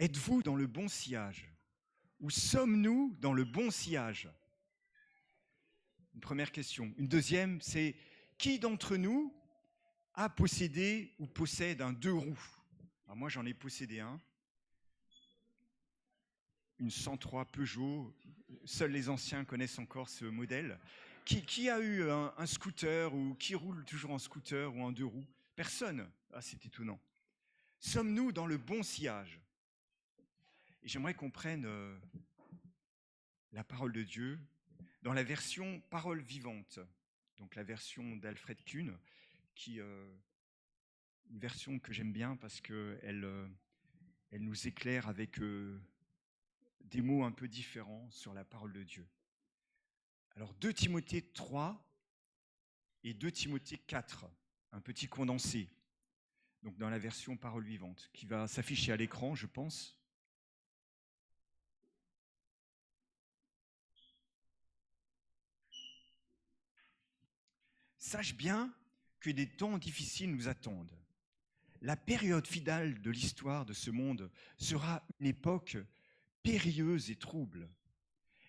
Êtes-vous dans le bon sillage? Ou sommes-nous dans le bon sillage? Une première question. Une deuxième, c'est qui d'entre nous a possédé ou possède un deux roues? Alors moi, j'en ai possédé un, une 103 Peugeot. Seuls les anciens connaissent encore ce modèle. Qui a eu un scooter ou qui roule toujours en scooter ou en deux roues? Personne. Ah, c'est étonnant. Sommes-nous dans le bon sillage? Et j'aimerais qu'on prenne la parole de Dieu dans la version parole vivante, donc la version d'Alfred Kuhn, une version que j'aime bien parce qu'elle elle nous éclaire avec des mots un peu différents sur la parole de Dieu. Alors 2 Timothée 3 et 2 Timothée 4, un petit condensé, donc dans la version parole vivante, qui va s'afficher à l'écran, je pense. Sache bien que des temps difficiles nous attendent. La période finale de l'histoire de ce monde sera une époque périlleuse et trouble.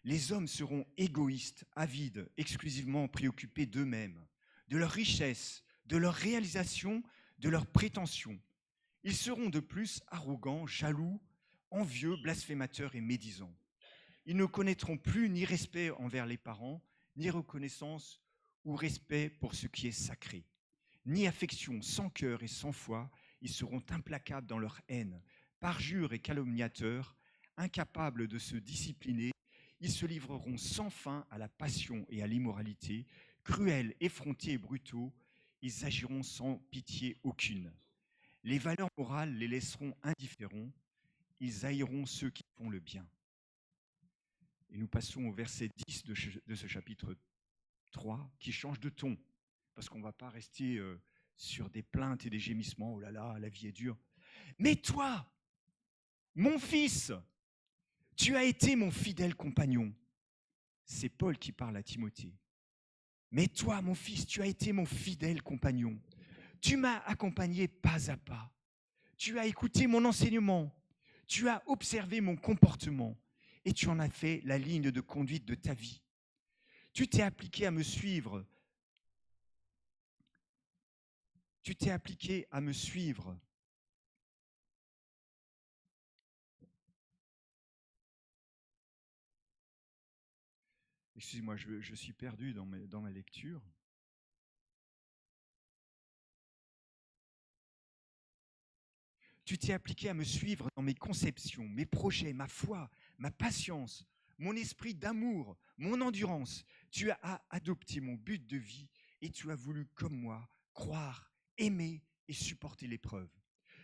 Les hommes seront égoïstes, avides, exclusivement préoccupés d'eux-mêmes, de leurs richesses, de leurs réalisations, de leurs prétentions. Ils seront de plus arrogants, jaloux, envieux, blasphémateurs et médisants. Ils ne connaîtront plus ni respect envers les parents, ni reconnaissance ou respect pour ce qui est sacré, ni affection, sans cœur et sans foi. Ils seront implacables dans leur haine, parjures et calomniateurs, incapables de se discipliner. Ils se livreront sans fin à la passion et à l'immoralité, cruels, effrontés et brutaux. Ils agiront sans pitié aucune. Les valeurs morales les laisseront indifférents. Ils haïront ceux qui font le bien. Et nous passons au verset 10 de ce chapitre 3, qui change de ton, parce qu'on ne va pas rester sur des plaintes et des gémissements. Oh là là, la vie est dure. Mais toi, mon fils, tu as été mon fidèle compagnon. C'est Paul qui parle à Timothée. Mais toi, mon fils, tu as été mon fidèle compagnon. Tu m'as accompagné pas à pas. Tu as écouté mon enseignement. Tu as observé mon comportement et tu en as fait la ligne de conduite de ta vie. Tu t'es appliqué à me suivre. Tu t'es appliqué à me suivre. Excusez-moi, je suis perdu dans ma lecture. Tu t'es appliqué à me suivre dans mes conceptions, mes projets, ma foi, ma patience, mon esprit d'amour, mon endurance. Tu as adopté mon but de vie et tu as voulu, comme moi, croire, aimer et supporter l'épreuve.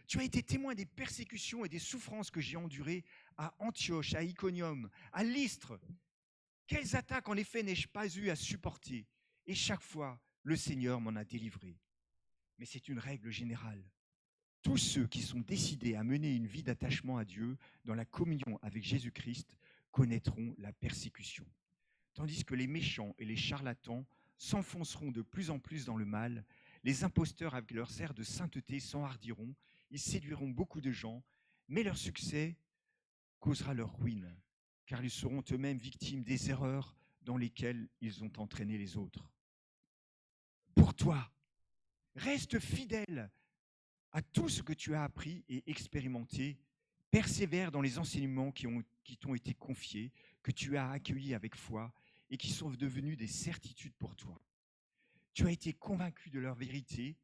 Tu as été témoin des persécutions et des souffrances que j'ai endurées à Antioche, à Iconium, à Lystre. Quelles attaques, en effet, n'ai-je pas eu à supporter? Et chaque fois, le Seigneur m'en a délivré. Mais c'est une règle générale. Tous ceux qui sont décidés à mener une vie d'attachement à Dieu dans la communion avec Jésus-Christ connaîtront la persécution. Tandis que les méchants et les charlatans s'enfonceront de plus en plus dans le mal, les imposteurs avec leurs airs de sainteté s'enhardiront, ils séduiront beaucoup de gens, mais leur succès causera leur ruine, car ils seront eux-mêmes victimes des erreurs dans lesquelles ils ont entraîné les autres. Pour toi, reste fidèle à tout ce que tu as appris et expérimenté, persévère dans les enseignements qui t'ont été confiés, que tu as accueillis avec foi et qui sont devenus des certitudes pour toi. Tu as été convaincu de leur vérité,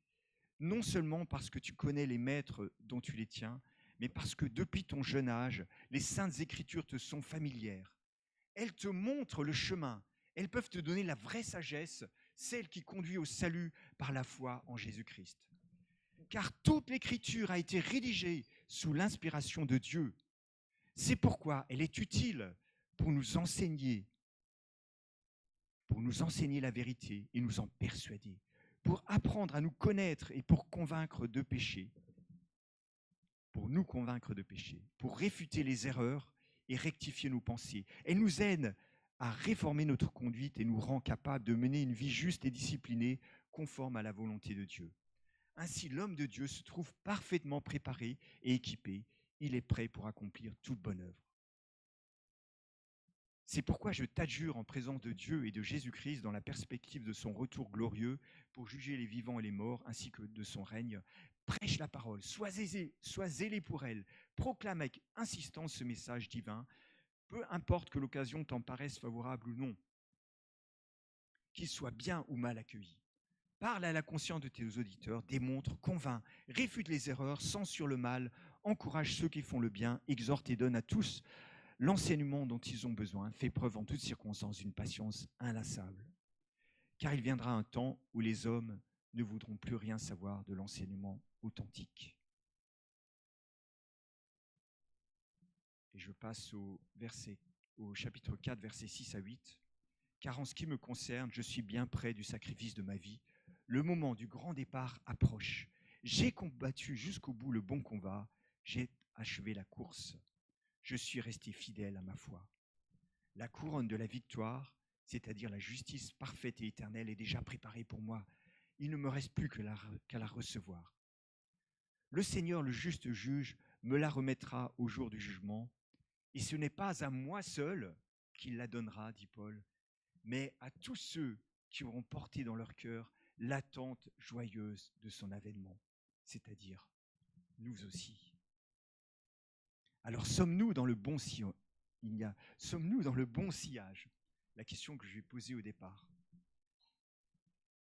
non seulement parce que tu connais les maîtres dont tu les tiens, mais parce que depuis ton jeune âge, les saintes écritures te sont familières. Elles te montrent le chemin, elles peuvent te donner la vraie sagesse, celle qui conduit au salut par la foi en Jésus-Christ. Car toute l'écriture a été rédigée sous l'inspiration de Dieu. C'est pourquoi elle est utile pour nous enseigner la vérité et nous en persuader, pour apprendre à nous connaître et pour convaincre de péché, pour nous convaincre de péché, pour réfuter les erreurs et rectifier nos pensées. Elle nous aide à réformer notre conduite et nous rend capables de mener une vie juste et disciplinée conforme à la volonté de Dieu. Ainsi, l'homme de Dieu se trouve parfaitement préparé et équipé. il est prêt pour accomplir toute bonne œuvre. C'est pourquoi je t'adjure en présence de Dieu et de Jésus-Christ dans la perspective de son retour glorieux pour juger les vivants et les morts ainsi que de son règne. Prêche la parole, sois zélé pour elle, proclame avec insistance ce message divin, peu importe que l'occasion t'en paraisse favorable ou non, qu'il soit bien ou mal accueilli. Parle à la conscience de tes auditeurs, démontre, convainc, réfute les erreurs, censure le mal, encourage ceux qui font le bien, exhorte et donne à tous l'enseignement dont ils ont besoin, fait preuve en toutes circonstances d'une patience inlassable. Car il viendra un temps où les hommes ne voudront plus rien savoir de l'enseignement authentique. Et je passe au chapitre 4, versets 6 à 8. Car en ce qui me concerne, je suis bien près du sacrifice de ma vie. Le moment du grand départ approche. J'ai combattu jusqu'au bout le bon combat. J'ai achevé la course. Je suis resté fidèle à ma foi. La couronne de la victoire, c'est-à-dire la justice parfaite et éternelle, est déjà préparée pour moi. Il ne me reste plus qu'à la recevoir. Le Seigneur, le juste juge, me la remettra au jour du jugement. Et ce n'est pas à moi seul qu'il la donnera, dit Paul, mais à tous ceux qui auront porté dans leur cœur l'attente joyeuse de son avènement, c'est-à-dire nous aussi. Alors, sommes-nous dans le bon sillage? Sommes-nous dans le bon sillage? La question que je vais poser au départ.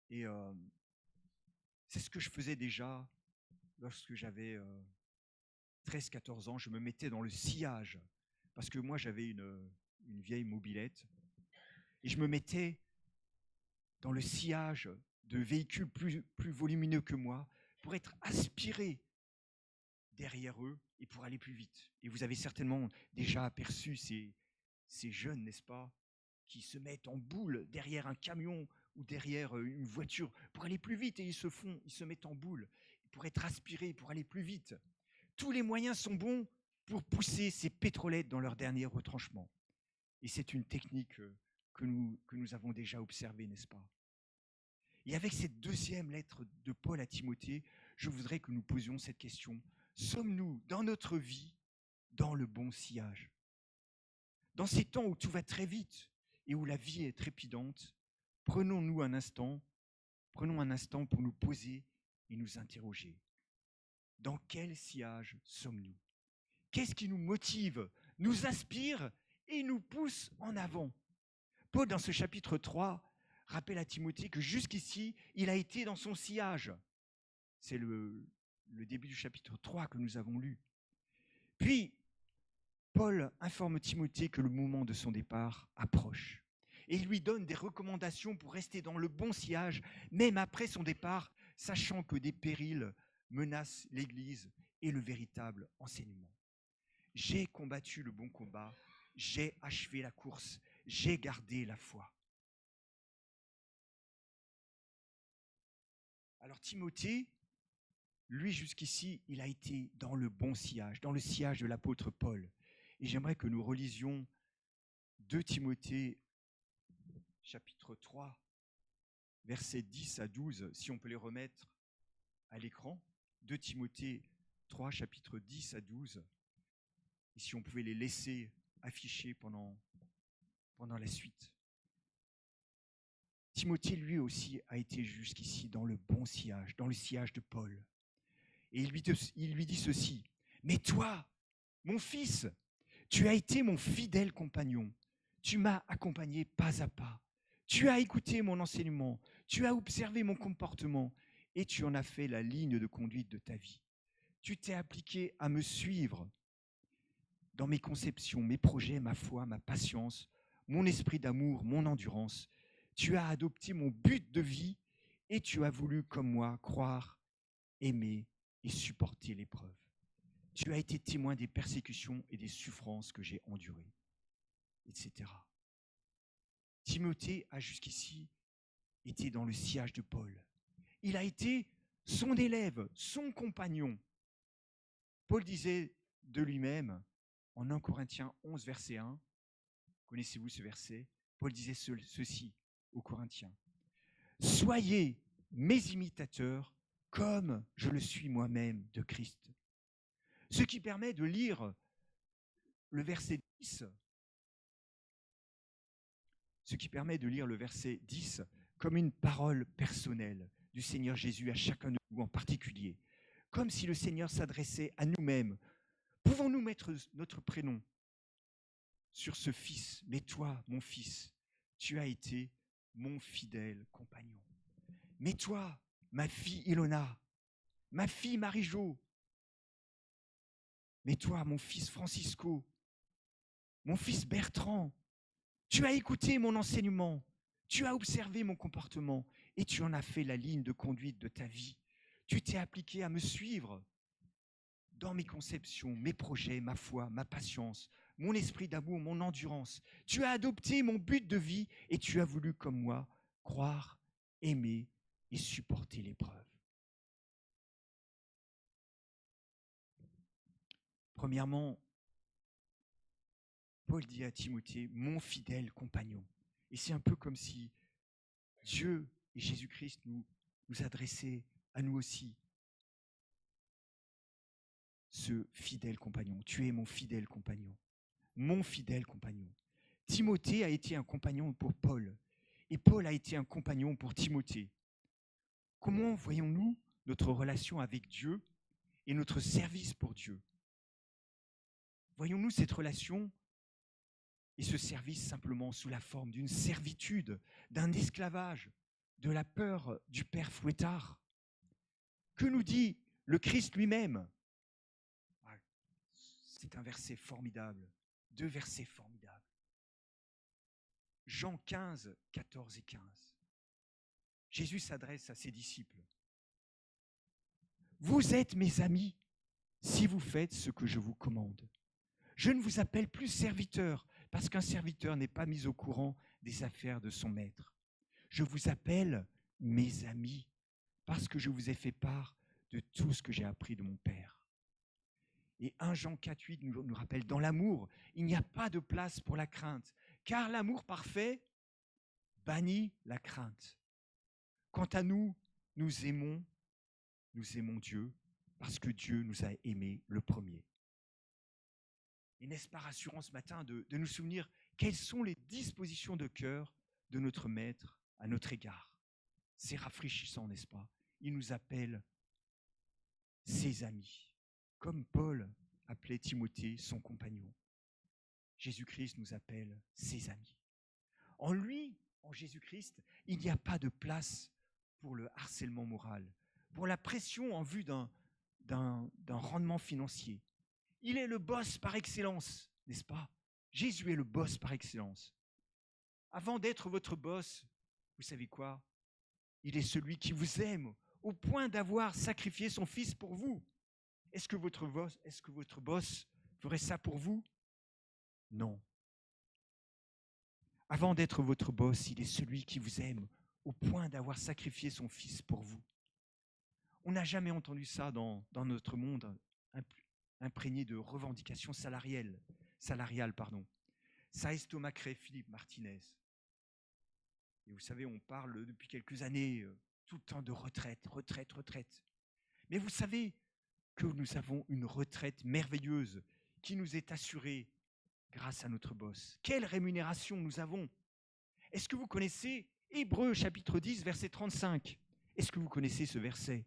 Et c'est ce que je faisais déjà lorsque j'avais 13-14 ans. Je me mettais dans le sillage parce que moi, j'avais une vieille mobilette et je me mettais dans le sillage de véhicules plus volumineux que moi pour être aspiré derrière eux et pour aller plus vite. Et vous avez certainement déjà aperçu ces jeunes, n'est-ce pas, qui se mettent en boule derrière un camion ou derrière une voiture pour aller plus vite et ils se mettent en boule pour être aspirés, pour aller plus vite. Tous les moyens sont bons pour pousser ces pétrolettes dans leur dernier retranchement. Et c'est une technique que nous avons déjà observée, n'est-ce pas? Et avec cette deuxième lettre de Paul à Timothée, je voudrais que nous posions cette question. Sommes-nous, dans notre vie, dans le bon sillage? Dans ces temps où tout va très vite et où la vie est trépidante, prenons un instant pour nous poser et nous interroger. Dans quel sillage sommes-nous? Qu'est-ce qui nous motive, nous inspire et nous pousse en avant? Paul, dans ce chapitre 3, rappelle à Timothée que jusqu'ici, il a été dans son sillage. C'est le début du chapitre 3 que nous avons lu. Puis, Paul informe Timothée que le moment de son départ approche. Et il lui donne des recommandations pour rester dans le bon sillage, même après son départ, sachant que des périls menacent l'Église et le véritable enseignement. J'ai combattu le bon combat, j'ai achevé la course, j'ai gardé la foi. Alors Timothée, lui jusqu'ici, il a été dans le bon sillage, dans le sillage de l'apôtre Paul. Et j'aimerais que nous relisions 2 Timothée, chapitre 3, versets 10 à 12, si on peut les remettre à l'écran. 2 Timothée 3, chapitre 10 à 12. Et si on pouvait les laisser afficher pendant la suite. Timothée, lui aussi, a été jusqu'ici dans le bon sillage, dans le sillage de Paul. Et il lui dit ceci, « Mais toi, mon fils, tu as été mon fidèle compagnon. Tu m'as accompagné pas à pas. Tu as écouté mon enseignement. Tu as observé mon comportement et tu en as fait la ligne de conduite de ta vie. Tu t'es appliqué à me suivre dans mes conceptions, mes projets, ma foi, ma patience, mon esprit d'amour, mon endurance. Tu as adopté mon but de vie et tu as voulu, comme moi, croire, aimer et supporter l'épreuve. Tu as été témoin des persécutions et des souffrances que j'ai endurées, etc. Timothée a jusqu'ici été dans le sillage de Paul. Il a été son élève, son compagnon. Paul disait de lui-même, en 1 Corinthiens 11, verset 1, connaissez-vous ce verset? Paul disait ceci aux Corinthiens. « Soyez mes imitateurs comme je le suis moi-même de Christ. Ce qui permet de lire le verset 10, ce qui permet de lire le verset 10 comme une parole personnelle du Seigneur Jésus à chacun de nous en particulier, comme si le Seigneur s'adressait à nous-mêmes. Pouvons-nous mettre notre prénom sur ce fils? Mais toi, mon fils, tu as été mon fidèle compagnon. Mais toi, ma fille Ilona, ma fille Marie-Jo, mais toi, mon fils Francisco, mon fils Bertrand, tu as écouté mon enseignement, tu as observé mon comportement et tu en as fait la ligne de conduite de ta vie. Tu t'es appliqué à me suivre dans mes conceptions, mes projets, ma foi, ma patience, mon esprit d'amour, mon endurance. Tu as adopté mon but de vie et tu as voulu, comme moi, croire, aimer et supporter l'épreuve. Premièrement, Paul dit à Timothée, mon fidèle compagnon. Et c'est un peu comme si Dieu et Jésus-Christ nous adressaient à nous aussi ce fidèle compagnon. Tu es mon fidèle compagnon. Mon fidèle compagnon. Timothée a été un compagnon pour Paul. Et Paul a été un compagnon pour Timothée. Comment voyons-nous notre relation avec Dieu et notre service pour Dieu? Voyons-nous cette relation et ce service simplement sous la forme d'une servitude, d'un esclavage, de la peur du père fouettard? Que nous dit le Christ lui-même? C'est un verset formidable, deux versets formidables. Jean 15, 14 et 15. Jésus s'adresse à ses disciples. Vous êtes mes amis si vous faites ce que je vous commande. Je ne vous appelle plus serviteur, parce qu'un serviteur n'est pas mis au courant des affaires de son maître. Je vous appelle mes amis, parce que je vous ai fait part de tout ce que j'ai appris de mon Père. Et 1 Jean 4,8 nous rappelle, dans l'amour, il n'y a pas de place pour la crainte, car l'amour parfait bannit la crainte. Quant à nous, nous aimons Dieu, parce que Dieu nous a aimés le premier. Et n'est-ce pas rassurant ce matin de nous souvenir quelles sont les dispositions de cœur de notre Maître à notre égard? C'est rafraîchissant, n'est-ce pas? Il nous appelle ses amis, comme Paul appelait Timothée son compagnon. Jésus-Christ nous appelle ses amis. En lui, en Jésus-Christ, il n'y a pas de place pour le harcèlement moral, pour la pression en vue d'un rendement financier. Il est le boss par excellence, n'est-ce pas? Jésus est le boss par excellence. Avant d'être votre boss, vous savez quoi? Il est celui qui vous aime au point d'avoir sacrifié son fils pour vous. Est-ce que votre boss ferait ça pour vous? Non. Avant d'être votre boss, il est celui qui vous aime au point d'avoir sacrifié son fils pour vous. On n'a jamais entendu ça dans notre monde imprégné de revendications salariales. Ça estomaquerait Philippe Martinez. Et vous savez, on parle depuis quelques années tout le temps de retraite. Mais vous savez que nous avons une retraite merveilleuse qui nous est assurée grâce à notre boss. Quelle rémunération nous avons! Est-ce que vous connaissez Hébreux chapitre 10, verset 35? Est-ce que vous connaissez ce verset?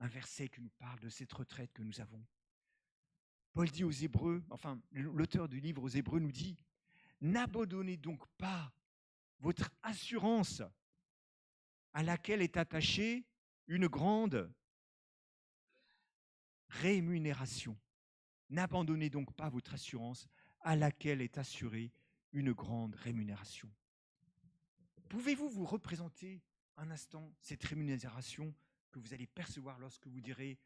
Un verset qui nous parle de cette retraite que nous avons. Paul dit aux Hébreux, enfin l'auteur du livre aux Hébreux nous dit, n'abandonnez donc pas votre assurance à laquelle est attachée une grande rémunération. N'abandonnez donc pas votre assurance à laquelle est assurée une grande rémunération. Pouvez-vous vous représenter un instant cette rémunération que vous allez percevoir lorsque vous direz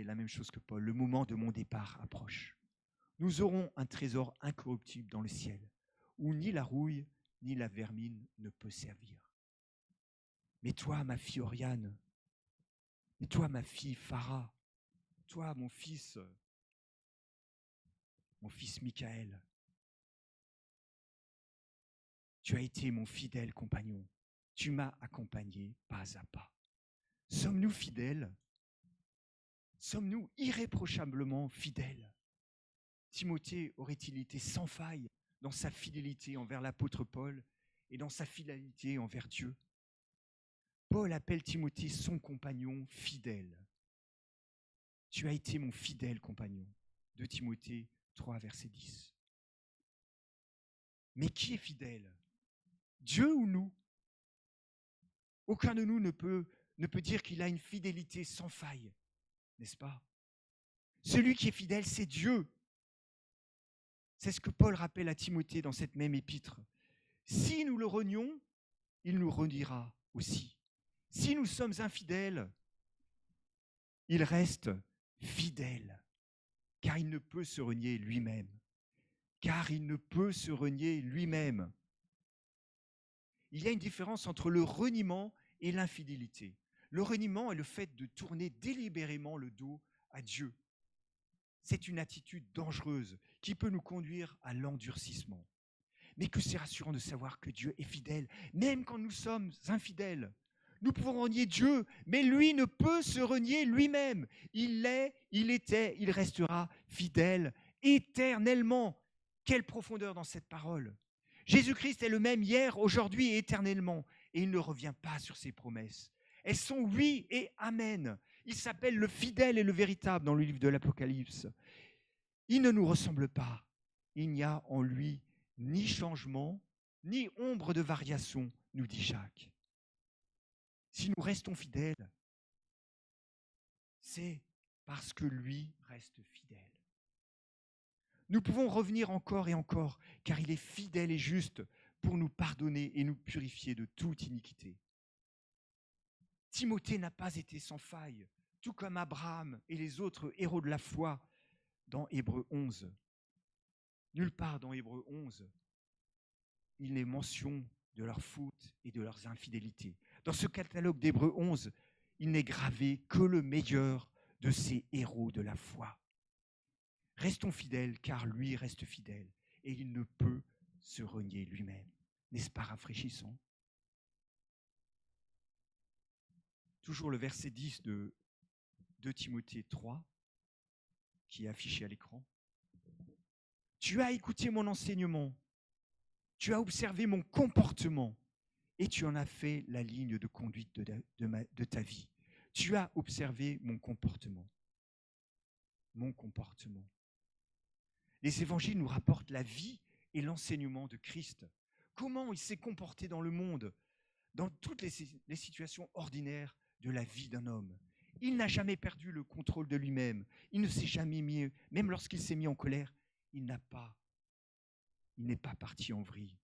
la même chose que Paul, le moment de mon départ approche. Nous aurons un trésor incorruptible dans le ciel, où ni la rouille ni la vermine ne peut servir. Mais toi, ma fille Oriane, et toi, ma fille Farah, toi, mon fils Michael, tu as été mon fidèle compagnon. Tu m'as accompagné pas à pas. Sommes-nous fidèles Sommes-nous irréprochablement fidèles? Timothée aurait-il été sans faille dans sa fidélité envers l'apôtre Paul et dans sa fidélité envers Dieu? Paul appelle Timothée son compagnon fidèle. Tu as été mon fidèle compagnon. De Timothée 3, verset 10. Mais qui est fidèle? Dieu ou nous? Aucun de nous ne peut dire qu'il a une fidélité sans faille, n'est-ce pas? Celui qui est fidèle, c'est Dieu. C'est ce que Paul rappelle à Timothée dans cette même épître. Si nous le renions, il nous reniera aussi. Si nous sommes infidèles, il reste fidèle, car il ne peut se renier lui-même. Car il ne peut se renier lui-même. Il y a une différence entre le reniement et l'infidélité. Le reniement est le fait de tourner délibérément le dos à Dieu. C'est une attitude dangereuse qui peut nous conduire à l'endurcissement. Mais que c'est rassurant de savoir que Dieu est fidèle, même quand nous sommes infidèles. Nous pouvons renier Dieu, mais lui ne peut se renier lui-même. Il est, il était, il restera fidèle éternellement. Quelle profondeur dans cette parole! Jésus-Christ est le même hier, aujourd'hui et éternellement, et il ne revient pas sur ses promesses. Elles sont oui et amen. Il s'appelle le fidèle et le véritable dans le livre de l'Apocalypse. Il ne nous ressemble pas. Il n'y a en lui ni changement, ni ombre de variation, nous dit Jacques. Si nous restons fidèles, c'est parce que lui reste fidèle. Nous pouvons revenir encore et encore, car il est fidèle et juste pour nous pardonner et nous purifier de toute iniquité. Timothée n'a pas été sans faille, tout comme Abraham et les autres héros de la foi dans Hébreux 11. Nulle part dans Hébreux 11, il n'est mention de leurs fautes et de leurs infidélités. Dans ce catalogue d'Hébreux 11, il n'est gravé que le meilleur de ces héros de la foi. Restons fidèles, car lui reste fidèle, et il ne peut se renier lui-même. N'est-ce pas rafraîchissant? Toujours le verset 10 de 2 Timothée 3, qui est affiché à l'écran. Tu as écouté mon enseignement, tu as observé mon comportement, et tu en as fait la ligne de conduite de ta vie. Tu as observé mon comportement. Mon comportement. Les évangiles nous rapportent la vie et l'enseignement de Christ. Comment il s'est comporté dans le monde, dans toutes les situations ordinaires de la vie d'un homme. Il n'a jamais perdu le contrôle de lui-même. Il ne s'est jamais mis, même lorsqu'il s'est mis en colère, il n'est pas parti en vrille.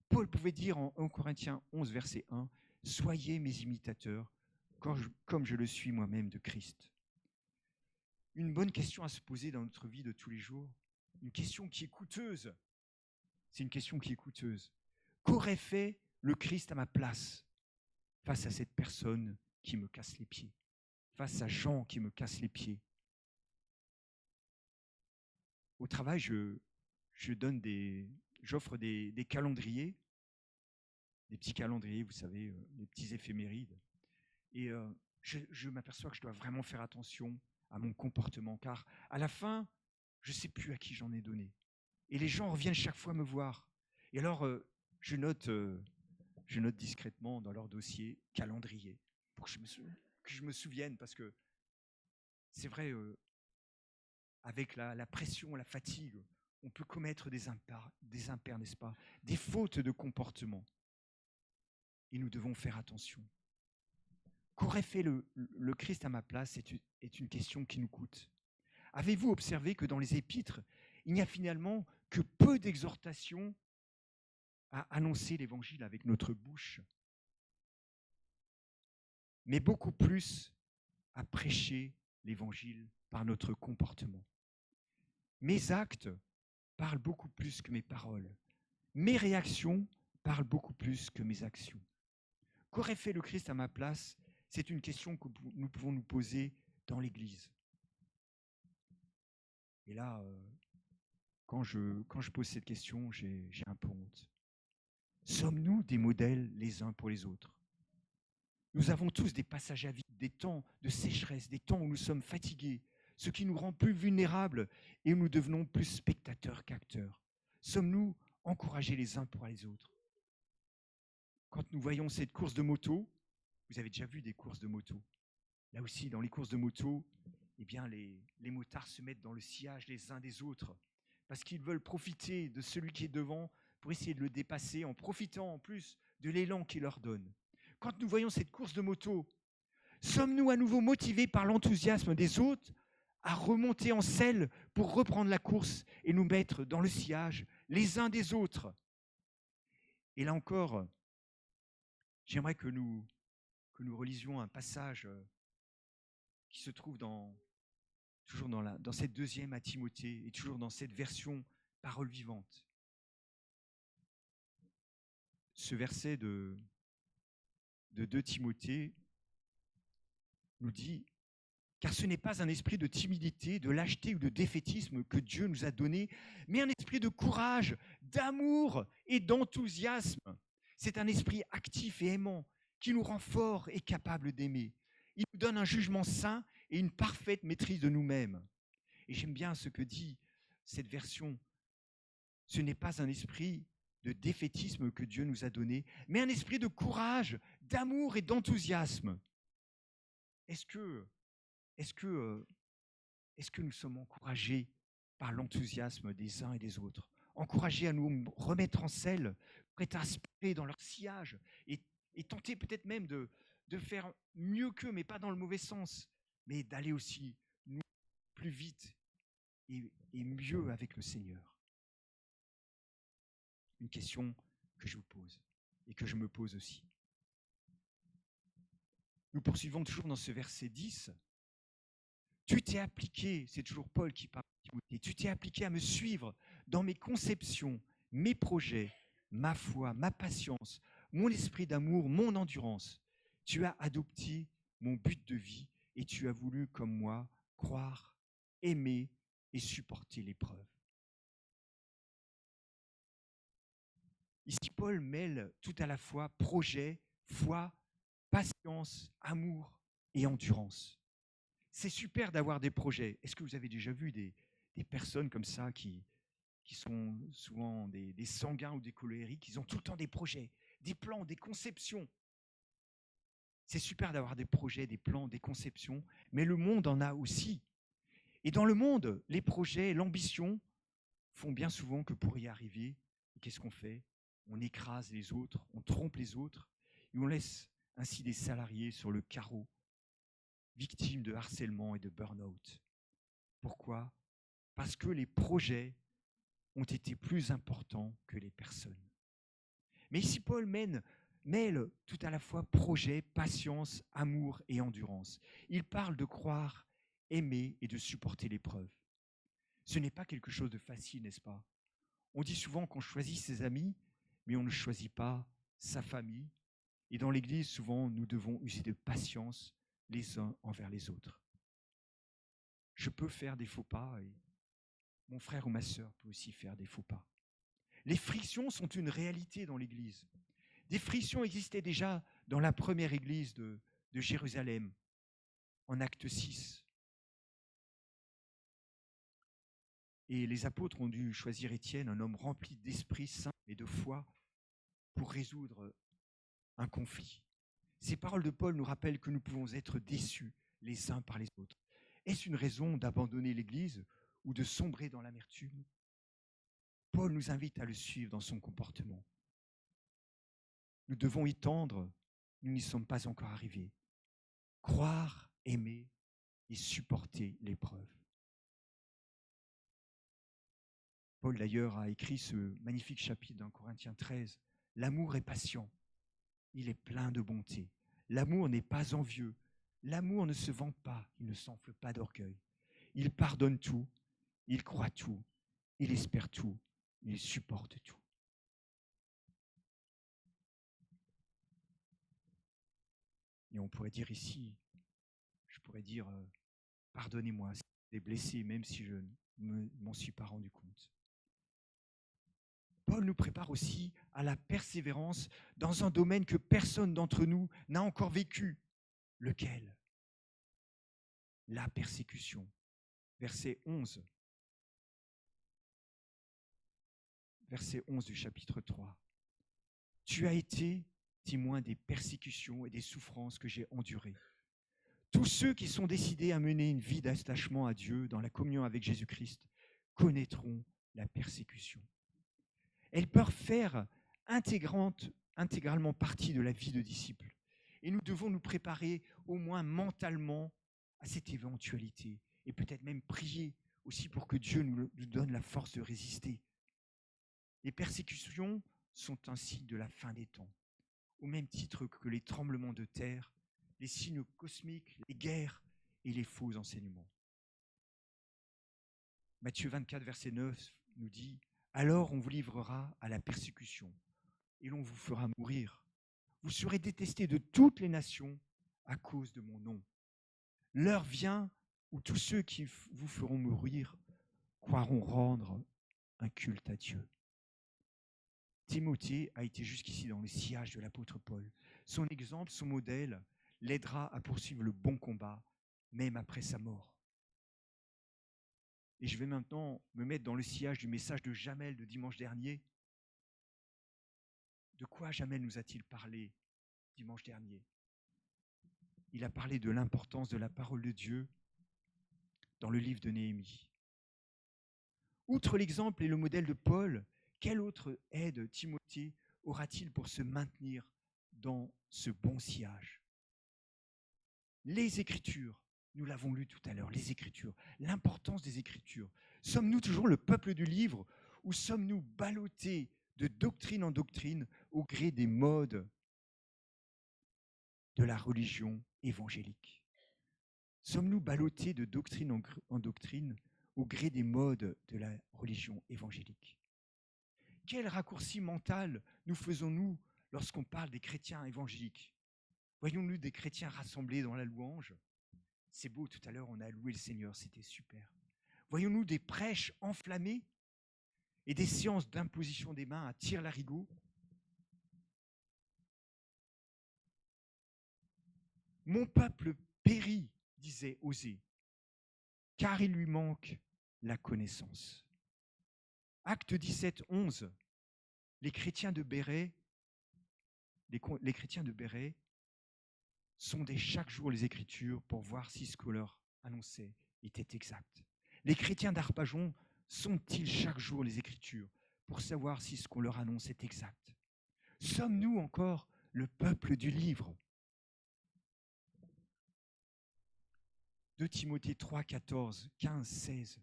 Paul pouvait dire en 1 Corinthiens 11, verset 1, « Soyez mes imitateurs, comme je le suis moi-même de Christ. » Une bonne question à se poser dans notre vie de tous les jours, une question qui est coûteuse. C'est une question qui est coûteuse. Qu'aurait fait le Christ à ma place face à cette personne qui me casse les pieds, face à Jean qui me casse les pieds? Au travail, j'offre des calendriers, des petits calendriers, vous savez, des petits éphémérides. Et je m'aperçois que je dois vraiment faire attention à mon comportement, car à la fin, je ne sais plus à qui j'en ai donné. Et les gens reviennent chaque fois me voir. Et alors, je note discrètement dans leur dossier calendrier, pour que je me souvienne, parce que c'est vrai, avec la pression, la fatigue, on peut commettre des impairs, n'est-ce pas? Des fautes de comportement. Et nous devons faire attention. Qu'aurait fait le Christ à ma place est une question qui nous coûte. Avez-vous observé que dans les épîtres, il n'y a finalement que peu d'exhortations à annoncer l'évangile avec notre bouche, mais beaucoup plus à prêcher l'évangile par notre comportement. Mes actes parlent beaucoup plus que mes paroles. Mes réactions parlent beaucoup plus que mes actions. Qu'aurait fait le Christ à ma place? C'est une question que nous pouvons nous poser dans l'Église. Et là, quand je pose cette question, j'ai un peu honte. Sommes-nous des modèles les uns pour les autres? Nous avons tous des passages à vide, des temps de sécheresse, des temps où nous sommes fatigués, ce qui nous rend plus vulnérables et où nous devenons plus spectateurs qu'acteurs. Sommes-nous encouragés les uns pour les autres? Quand nous voyons cette course de moto, vous avez déjà vu des courses de moto. Là aussi, dans les courses de moto, eh bien, les motards se mettent dans le sillage les uns des autres parce qu'ils veulent profiter de celui qui est devant pour essayer de le dépasser en profitant en plus de l'élan qu'il leur donne. Quand nous voyons cette course de moto, sommes-nous à nouveau motivés par l'enthousiasme des autres à remonter en selle pour reprendre la course et nous mettre dans le sillage les uns des autres? Et là encore, j'aimerais que nous relisions un passage qui se trouve toujours dans cette deuxième à Timothée et toujours dans cette version parole vivante. Ce verset de 2 Timothée nous dit: car ce n'est pas un esprit de timidité, de lâcheté ou de défaitisme que Dieu nous a donné, mais un esprit de courage, d'amour et d'enthousiasme. C'est un esprit actif et aimant qui nous rend forts et capables d'aimer. Il nous donne un jugement sain et une parfaite maîtrise de nous-mêmes. Et j'aime bien ce que dit cette version. Ce n'est pas un esprit de défaitisme que Dieu nous a donné, mais un esprit de courage, d'amour et d'enthousiasme. Est-ce que nous sommes encouragés par l'enthousiasme des uns et des autres, encouragés à nous remettre en selle, pour être inspirés dans leur sillage et tenter peut-être même de faire mieux qu'eux, mais pas dans le mauvais sens, mais d'aller aussi nous plus vite et mieux avec le Seigneur? Une question que je vous pose et que je me pose aussi. Nous poursuivons toujours dans ce verset 10. Tu t'es appliqué, c'est toujours Paul qui parle, tu t'es appliqué à me suivre dans mes conceptions, mes projets, ma foi, ma patience, mon esprit d'amour, mon endurance. Tu as adopté mon but de vie et tu as voulu, comme moi, croire, aimer et supporter l'épreuve. Ici, Paul mêle tout à la fois projet, foi, patience, amour et endurance. C'est super d'avoir des projets. Est-ce que vous avez déjà vu des personnes comme ça qui sont souvent des sanguins ou des colériques? Ils ont tout le temps des projets, des plans, des conceptions. C'est super d'avoir des projets, des plans, des conceptions, mais le monde en a aussi. Et dans le monde, les projets, l'ambition font bien souvent que pour y arriver, qu'est-ce qu'on fait? On écrase les autres, on trompe les autres, et on laisse ainsi des salariés sur le carreau, victimes de harcèlement et de burn-out. Pourquoi? Parce que les projets ont été plus importants que les personnes. Mais ici, Paul mêle tout à la fois projet, patience, amour et endurance. Il parle de croire, aimer et de supporter l'épreuve. Ce n'est pas quelque chose de facile, n'est-ce pas? On dit souvent qu'on choisit ses amis, mais on ne choisit pas sa famille. Et dans l'Église, souvent, nous devons user de patience les uns envers les autres. Je peux faire des faux pas et mon frère ou ma sœur peut aussi faire des faux pas. Les frictions sont une réalité dans l'Église. Des frictions existaient déjà dans la première Église de Jérusalem, en Acte 6. Et les apôtres ont dû choisir Étienne, un homme rempli d'Esprit Saint et de foi, pour résoudre un conflit. Ces paroles de Paul nous rappellent que nous pouvons être déçus les uns par les autres. Est-ce une raison d'abandonner l'Église ou de sombrer dans l'amertume? Paul nous invite à le suivre dans son comportement. Nous devons y tendre, nous n'y sommes pas encore arrivés. Croire, aimer et supporter l'épreuve. Paul d'ailleurs a écrit ce magnifique chapitre dans Corinthiens 13. L'amour est patient, il est plein de bonté. L'amour n'est pas envieux, l'amour ne se vante pas, il ne s'enfle pas d'orgueil. Il pardonne tout, il croit tout, il espère tout, il supporte tout. Et on pourrait dire ici, je pourrais dire, pardonnez-moi si j'ai blessé, même si je ne m'en suis pas rendu compte. Paul nous prépare aussi à la persévérance dans un domaine que personne d'entre nous n'a encore vécu. Lequel? La persécution. Verset 11. Verset 11 du chapitre 3. Tu as été témoin des persécutions et des souffrances que j'ai endurées. Tous ceux qui sont décidés à mener une vie d'attachement à Dieu dans la communion avec Jésus-Christ connaîtront la persécution. Elles peuvent faire intégralement partie de la vie de disciple. Et nous devons nous préparer au moins mentalement à cette éventualité et peut-être même prier aussi pour que Dieu nous donne la force de résister. Les persécutions sont un signe de la fin des temps, au même titre que les tremblements de terre, les signes cosmiques, les guerres et les faux enseignements. Matthieu 24, verset 9 nous dit « Alors on vous livrera à la persécution et l'on vous fera mourir. Vous serez détestés de toutes les nations à cause de mon nom. L'heure vient où tous ceux qui vous feront mourir croiront rendre un culte à Dieu. » Timothée a été jusqu'ici dans le sillage de l'apôtre Paul. Son exemple, son modèle, l'aidera à poursuivre le bon combat, même après sa mort. Et je vais maintenant me mettre dans le sillage du message de Jamel de dimanche dernier. De quoi Jamel nous a-t-il parlé dimanche dernier? Il a parlé de l'importance de la parole de Dieu dans le livre de Néhémie. Outre l'exemple et le modèle de Paul, quelle autre aide Timothée aura-t-il pour se maintenir dans ce bon sillage? Les Écritures, nous l'avons lu tout à l'heure, les Écritures, l'importance des Écritures. Sommes-nous toujours le peuple du livre ou sommes-nous ballottés de doctrine en doctrine au gré des modes de la religion évangélique? Sommes-nous ballottés de doctrine en doctrine au gré des modes de la religion évangélique? Quel raccourci mental nous faisons-nous lorsqu'on parle des chrétiens évangéliques? Voyons-nous des chrétiens rassemblés dans la louange? C'est beau, tout à l'heure on a loué le Seigneur, c'était super. Voyons-nous des prêches enflammés et des séances d'imposition des mains à tire-larigot? Mon peuple périt, disait Osée, car il lui manque la connaissance. Acte 17, 11, les chrétiens de Béret sondaient chaque jour les Écritures pour voir si ce qu'on leur annonçait était exact. Les chrétiens d'Arpajon sondent-ils chaque jour les Écritures pour savoir si ce qu'on leur annonce est exact? Sommes-nous encore le peuple du livre? 2 Timothée 3, 14, 15, 16.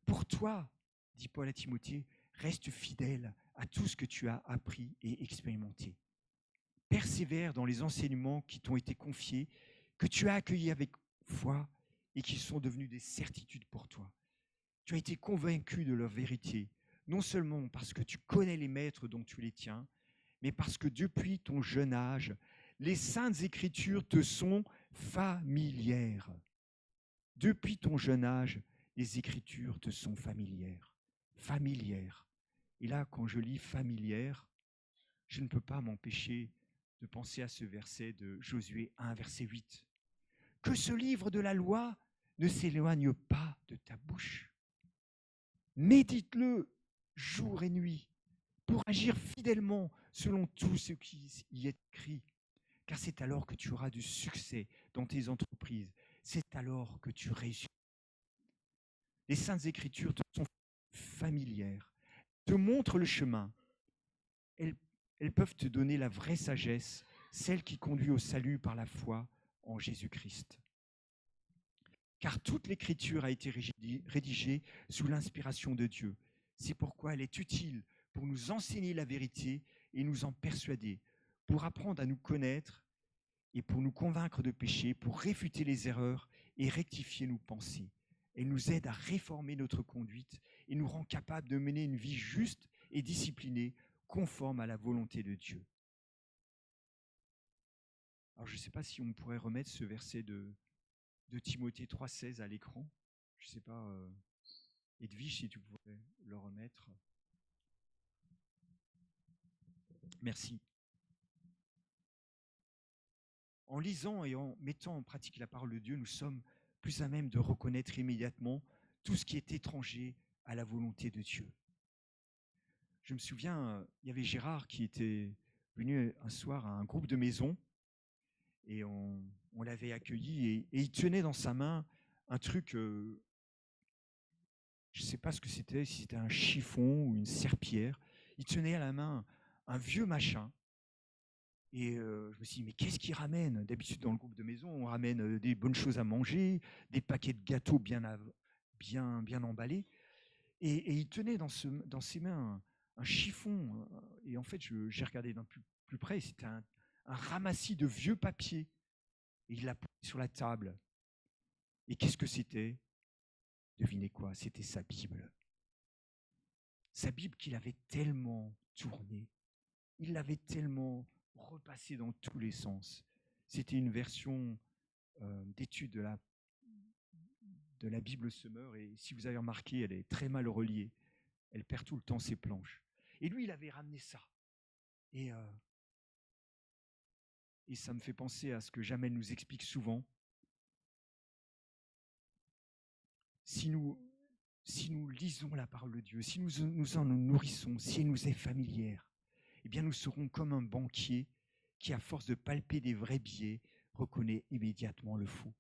Pour toi, dit Paul à Timothée, reste fidèle à tout ce que tu as appris et expérimenté. Persévère dans les enseignements qui t'ont été confiés, que tu as accueillis avec foi et qui sont devenus des certitudes pour toi. Tu as été convaincu de leur vérité, non seulement parce que tu connais les maîtres dont tu les tiens, mais parce que depuis ton jeune âge, les saintes écritures te sont familières. Depuis ton jeune âge, les Écritures te sont familières. Familières. Et là, quand je lis familière, je ne peux pas m'empêcher de penser à ce verset de Josué 1, verset 8. Que ce livre de la loi ne s'éloigne pas de ta bouche. Médite-le jour et nuit pour agir fidèlement selon tout ce qui y est écrit. Car c'est alors que tu auras du succès dans tes entreprises. C'est alors que tu réussis. Les Saintes Écritures te sont familières, te montrent le chemin. Elles peuvent te donner la vraie sagesse, celle qui conduit au salut par la foi en Jésus-Christ. Car toute l'Écriture a été rédigée sous l'inspiration de Dieu. C'est pourquoi elle est utile pour nous enseigner la vérité et nous en persuader, pour apprendre à nous connaître et pour nous convaincre de péché, pour réfuter les erreurs et rectifier nos pensées. Elle nous aide à réformer notre conduite et nous rend capables de mener une vie juste et disciplinée, conforme à la volonté de Dieu. Alors je ne sais pas si on pourrait remettre ce verset de Timothée 3,16 à l'écran. Je ne sais pas, Edwige, si tu pourrais le remettre. Merci. En lisant et en mettant en pratique la parole de Dieu, nous sommes plus à même de reconnaître immédiatement tout ce qui est étranger à la volonté de Dieu. Je me souviens, il y avait Gérard qui était venu un soir à un groupe de maison et on l'avait accueilli et il tenait dans sa main un truc, je ne sais pas ce que c'était, si c'était un chiffon ou une serpillière. Il tenait à la main un vieux machin. Et je me suis dit, mais qu'est-ce qu'il ramène? D'habitude, dans le groupe de maison, on ramène des bonnes choses à manger, des paquets de gâteaux bien emballés. Et il tenait dans ses mains un chiffon. Et en fait, j'ai regardé d'un plus près, c'était un ramassis de vieux papiers. Et il l'a posé sur la table. Et qu'est-ce que c'était? Devinez quoi? C'était sa Bible. Sa Bible qu'il avait tellement tournée. Il l'avait tellement repassée dans tous les sens. C'était une version d'étude de la Bible Semeur. Et si vous avez remarqué, elle est très mal reliée. Elle perd tout le temps ses planches. Et lui, il avait ramené ça. Et ça me fait penser à ce que Jamel nous explique souvent. Si nous lisons la parole de Dieu, si nous en nous nourrissons, si elle nous est familière, eh bien nous serons comme un banquier qui, à force de palper des vrais billets, reconnaît immédiatement le faux.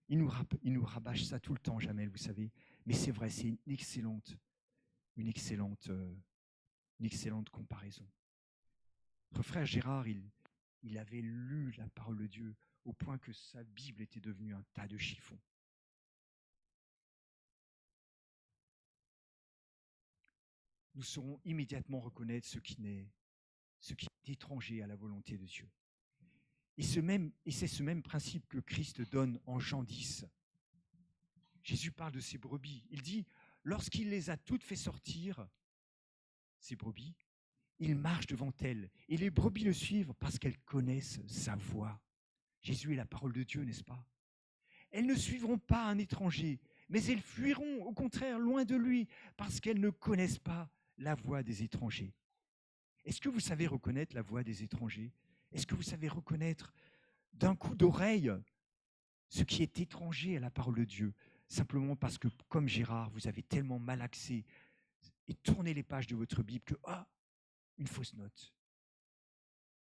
Il nous rabâche ça tout le temps, Jamel, vous savez. Mais c'est vrai, c'est une excellente comparaison. Notre frère Gérard, il avait lu la parole de Dieu au point que sa Bible était devenue un tas de chiffons. Nous saurons immédiatement reconnaître ce qui est étranger à la volonté de Dieu. Et c'est ce même principe que Christ donne en Jean 10. Jésus parle de ses brebis. Il dit, lorsqu'il les a toutes fait sortir, ces brebis, il marche devant elles. Et les brebis le suivent parce qu'elles connaissent sa voix. Jésus est la parole de Dieu, n'est-ce pas? Elles ne suivront pas un étranger, mais elles fuiront au contraire loin de lui parce qu'elles ne connaissent pas la voix des étrangers. Est-ce que vous savez reconnaître la voix des étrangers? Est-ce que vous savez reconnaître d'un coup d'oreille ce qui est étranger à la parole de Dieu? Simplement parce que, comme Gérard, vous avez tellement malaxé et tourné les pages de votre Bible que, une fausse note.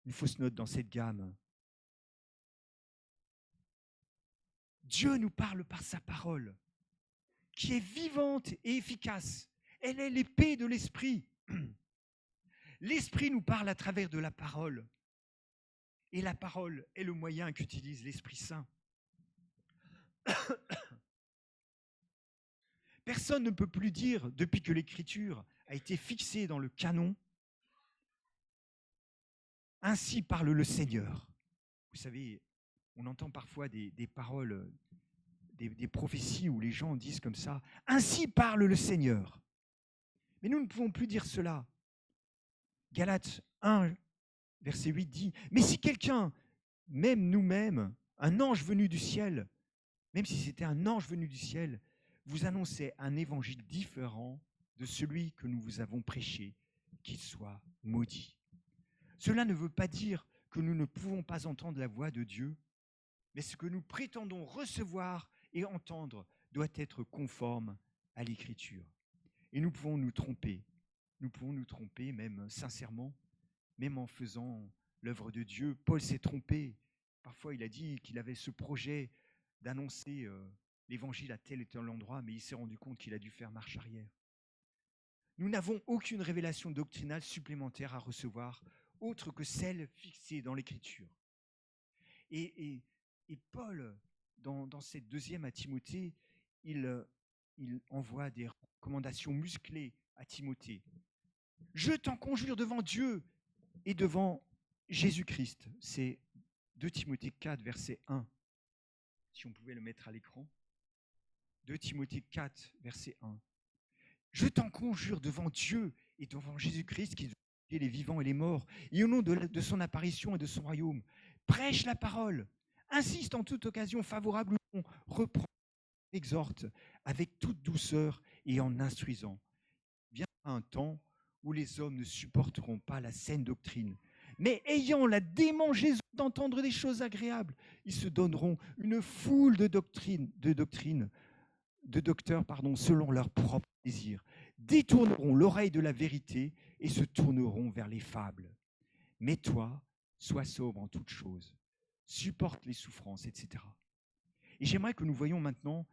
Une fausse note dans cette gamme. Dieu nous parle par sa parole, qui est vivante et efficace. Elle est l'épée de l'esprit. L'esprit nous parle à travers de la parole. Et la parole est le moyen qu'utilise l'Esprit Saint. Personne ne peut plus dire, depuis que l'Écriture a été fixée dans le canon, ainsi parle le Seigneur. Vous savez, on entend parfois des paroles, des prophéties où les gens disent comme ça, ainsi parle le Seigneur. Mais nous ne pouvons plus dire cela. Galates 1, verset 8 dit, mais si quelqu'un, même nous-mêmes, un ange venu du ciel, même si c'était un ange venu du ciel, vous annonçait un évangile différent de celui que nous vous avons prêché, qu'il soit maudit. Cela ne veut pas dire que nous ne pouvons pas entendre la voix de Dieu, mais ce que nous prétendons recevoir et entendre doit être conforme à l'Écriture. Et nous pouvons nous tromper même sincèrement, même en faisant l'œuvre de Dieu. Paul s'est trompé. Parfois, il a dit qu'il avait ce projet d'annoncer l'évangile à tel et tel endroit, mais il s'est rendu compte qu'il a dû faire marche arrière. Nous n'avons aucune révélation doctrinale supplémentaire à recevoir, autre que celle fixée dans l'Écriture. Et Paul, dans cette deuxième à Timothée, il envoie des recommandations musclées à Timothée. Je t'en conjure devant Dieu et devant Jésus-Christ. C'est 2 Timothée 4, verset 1. Si on pouvait le mettre à l'écran. 2 Timothée 4, verset 1. Je t'en conjure devant Dieu et devant Jésus-Christ qui est les vivants et les morts, et au nom de son apparition et de son royaume, prêche la parole, insiste en toute occasion favorable, reprend, exhorte avec toute douceur et en instruisant. Viendra un temps où les hommes ne supporteront pas la saine doctrine, Mais ayant la démangeaison d'entendre des choses agréables, ils se donneront une foule de docteurs, selon leurs propres désirs, détourneront l'oreille de la vérité et se tourneront vers les fables. Mais toi, sois sobre en toutes choses, supporte les souffrances, etc. Et j'aimerais que nous voyions maintenant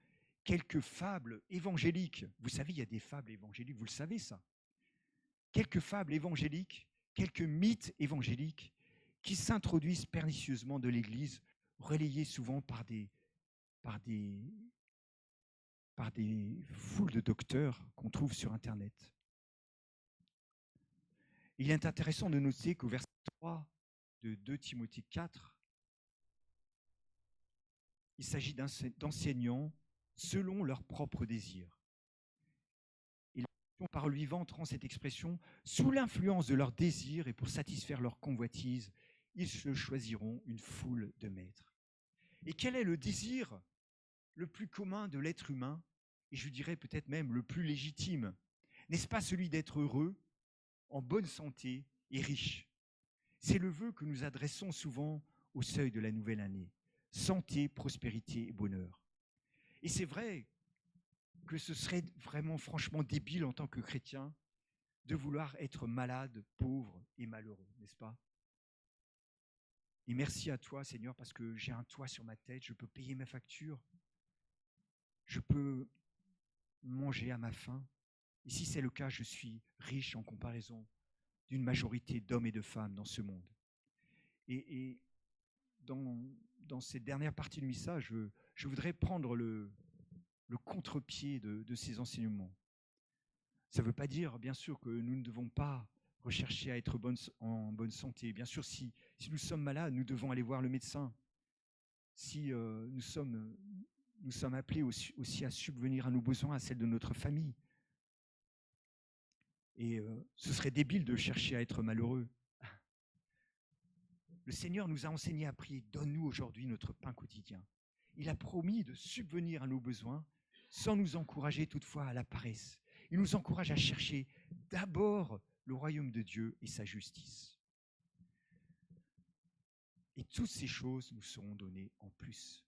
quelques fables évangéliques. Vous savez, il y a des fables évangéliques, vous le savez ça. Quelques fables évangéliques, quelques mythes évangéliques qui s'introduisent pernicieusement de l'Église, relayés souvent par des foules de docteurs qu'on trouve sur Internet. Il est intéressant de noter qu'au verset 3 de 2 Timothée 4, il s'agit d'enseignants selon leurs propres désirs. Et la parole vivante rend cette expression sous l'influence de leurs désirs et pour satisfaire leurs convoitises, ils se choisiront une foule de maîtres. Et quel est le désir le plus commun de l'être humain, et je dirais peut-être même le plus légitime? N'est-ce pas celui d'être heureux, en bonne santé et riche? C'est le vœu que nous adressons souvent au seuil de la nouvelle année. Santé, prospérité et bonheur. Et c'est vrai que ce serait vraiment franchement débile en tant que chrétien de vouloir être malade, pauvre et malheureux, n'est-ce pas? Et merci à toi, Seigneur, parce que j'ai un toit sur ma tête, je peux payer mes factures, je peux manger à ma faim. Et si c'est le cas, je suis riche en comparaison d'une majorité d'hommes et de femmes dans ce monde. Et dans cette dernière partie du message, je voudrais prendre le contre-pied de ces enseignements. Ça ne veut pas dire, bien sûr, que nous ne devons pas rechercher à être en bonne santé. Bien sûr, si nous sommes malades, nous devons aller voir le médecin. Si nous sommes appelés aussi à subvenir à nos besoins, à celles de notre famille. Et ce serait débile de chercher à être malheureux. Le Seigneur nous a enseigné à prier, donne-nous aujourd'hui notre pain quotidien. Il a promis de subvenir à nos besoins sans nous encourager toutefois à la paresse. Il nous encourage à chercher d'abord le royaume de Dieu et sa justice. Et toutes ces choses nous seront données en plus.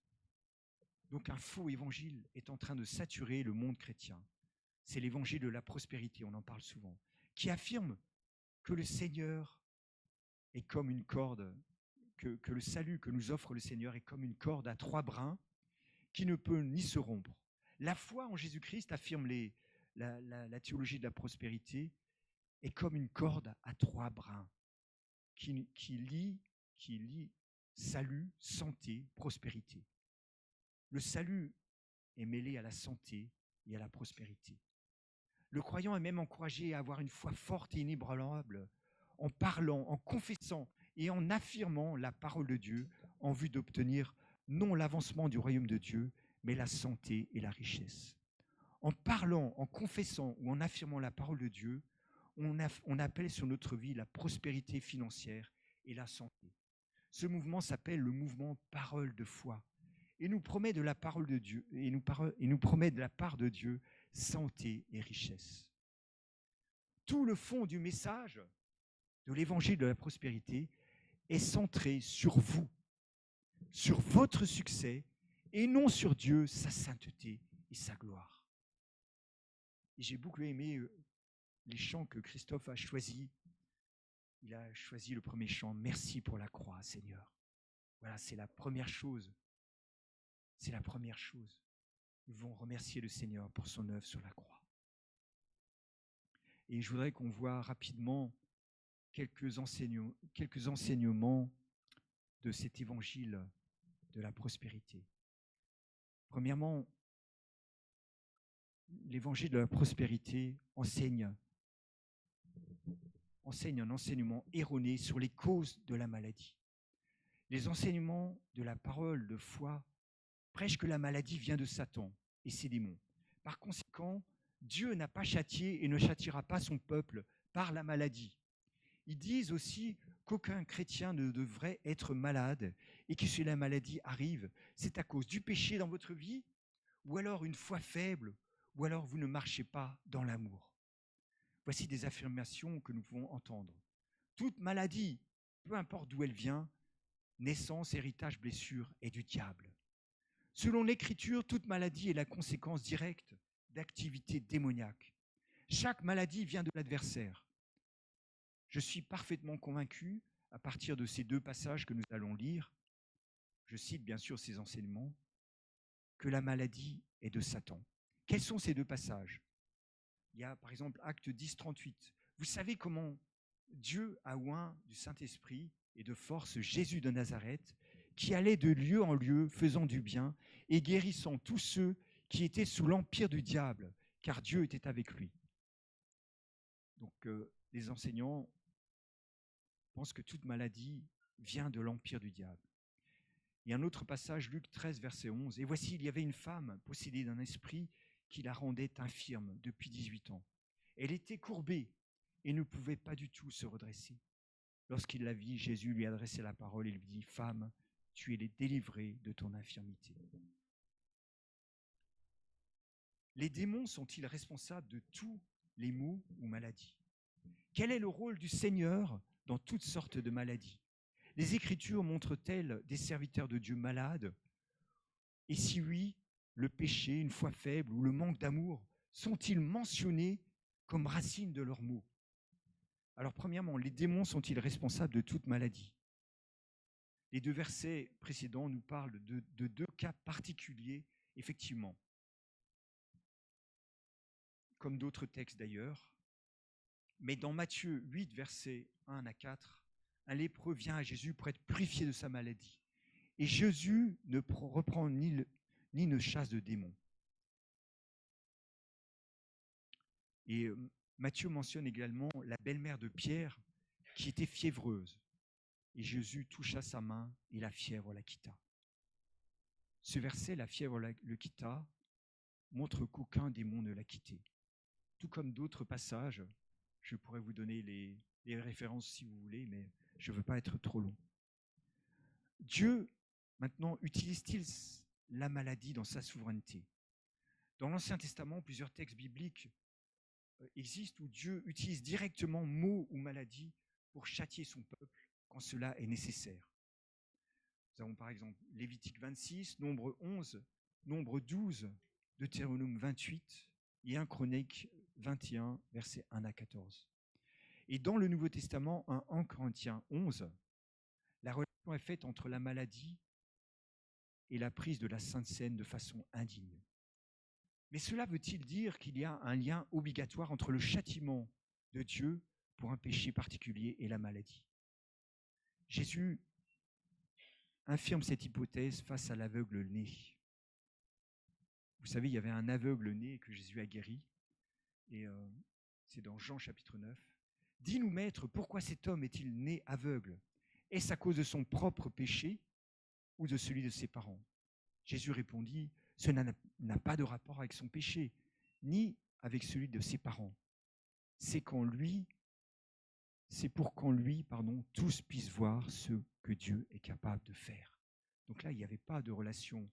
Donc un faux évangile est en train de saturer le monde chrétien. C'est l'évangile de la prospérité, on en parle souvent, qui affirme que le Seigneur est comme une corde, que le salut que nous offre le Seigneur est comme une corde à 3 brins qui ne peut ni se rompre. La foi en Jésus-Christ, affirme la théologie de la prospérité, est comme une corde à 3 brins qui lie salut, santé, prospérité. Le salut est mêlé à la santé et à la prospérité. Le croyant est même encouragé à avoir une foi forte et inébranlable en parlant, en confessant et en affirmant la parole de Dieu en vue d'obtenir non l'avancement du royaume de Dieu, mais la santé et la richesse. En parlant, en confessant ou en affirmant la parole de Dieu, on appelle sur notre vie la prospérité financière et la santé. Ce mouvement s'appelle le mouvement parole de foi et nous promet de la parole de Dieu et nous promet de la part de Dieu santé et richesse. Tout le fond du message de l'évangile de la prospérité est centré sur vous, sur votre succès et non sur Dieu, sa sainteté et sa gloire. Et j'ai beaucoup aimé les chants que Christophe a choisis. Il a choisi le premier chant, merci pour la croix, Seigneur. Voilà, c'est la première chose. C'est la première chose. Nous devons remercier le Seigneur pour son œuvre sur la croix. Et je voudrais qu'on voit rapidement quelques enseignements de cet évangile de la prospérité. Premièrement, l'évangile de la prospérité enseigne un enseignement erroné sur les causes de la maladie. Les enseignements de la parole de foi prêchent que la maladie vient de Satan et ses démons. Par conséquent, Dieu n'a pas châtié et ne châtiera pas son peuple par la maladie. Ils disent aussi qu'aucun chrétien ne devrait être malade et que si la maladie arrive, c'est à cause du péché dans votre vie, ou alors une foi faible, ou alors vous ne marchez pas dans l'amour. Voici des affirmations que nous pouvons entendre. Toute maladie peu importe d'où elle vient, naissance, héritage, blessure, est du diable. Selon l'Écriture, toute maladie est la conséquence directe d'activités démoniaques. Chaque maladie vient de l'adversaire. Je suis parfaitement convaincu, à partir de ces deux passages que nous allons lire, je cite bien sûr ces enseignements, que la maladie est de Satan. Quels sont ces deux passages? Il y a par exemple Acte 10, 38. Vous savez comment Dieu a oint du Saint-Esprit et de force Jésus de Nazareth, qui allait de lieu en lieu faisant du bien et guérissant tous ceux qui étaient sous l'empire du diable, car Dieu était avec lui. Donc les enseignants pensent que toute maladie vient de l'empire du diable. Il y a un autre passage, Luc 13, verset 11. Et voici, il y avait une femme possédée d'un esprit qui la rendait infirme depuis 18 ans. Elle était courbée et ne pouvait pas du tout se redresser. Lorsqu'il la vit, Jésus lui adressait la parole et lui dit, « Femme, tu es délivrée de ton infirmité. » Les démons sont-ils responsables de tous les maux ou maladies? Quel est le rôle du Seigneur dans toutes sortes de maladies? Les Écritures montrent-elles des serviteurs de Dieu malades? Et si oui, le péché, une foi faible ou le manque d'amour sont-ils mentionnés comme racines de leurs maux? Alors premièrement, les démons sont-ils responsables de toute maladie? Les deux versets précédents nous parlent de deux cas particuliers, effectivement, comme d'autres textes d'ailleurs. Mais dans Matthieu 8, versets 1 à 4, un lépreux vient à Jésus pour être purifié de sa maladie. Et Jésus ne reprend ni ne chasse de démons. Et Matthieu mentionne également la belle-mère de Pierre qui était fiévreuse. Et Jésus toucha sa main et la fièvre la quitta. Ce verset, la fièvre le quitta, montre qu'aucun démon ne l'a quitté. Tout comme d'autres passages, je pourrais vous donner les références si vous voulez, mais je ne veux pas être trop long. Dieu, maintenant, utilise-t-il la maladie dans sa souveraineté? Dans l'Ancien Testament, plusieurs textes bibliques existent où Dieu utilise directement maux ou maladies pour châtier son peuple quand cela est nécessaire. Nous avons par exemple Lévitique 26, Nombre 11, Nombre 12, Deutéronome 28 et 1 Chronique 21, versets 1 à 14. Et dans le Nouveau Testament, 1 Corinthiens 11, la relation est faite entre la maladie et la prise de la Sainte Seine de façon indigne. Mais cela veut-il dire qu'il y a un lien obligatoire entre le châtiment de Dieu pour un péché particulier et la maladie? Jésus infirme cette hypothèse face à l'aveugle-né. Vous savez, il y avait un aveugle-né que Jésus a guéri, et c'est dans Jean chapitre 9. « Dis-nous, Maître, pourquoi cet homme est-il né aveugle? Est-ce à cause de son propre péché ou de celui de ses parents ?» Jésus répondit, « Cela n'a pas de rapport avec son péché, ni avec celui de ses parents. C'est pour qu'en lui, tous puissent voir ce que Dieu est capable de faire. » Donc là, il n'y avait pas de relation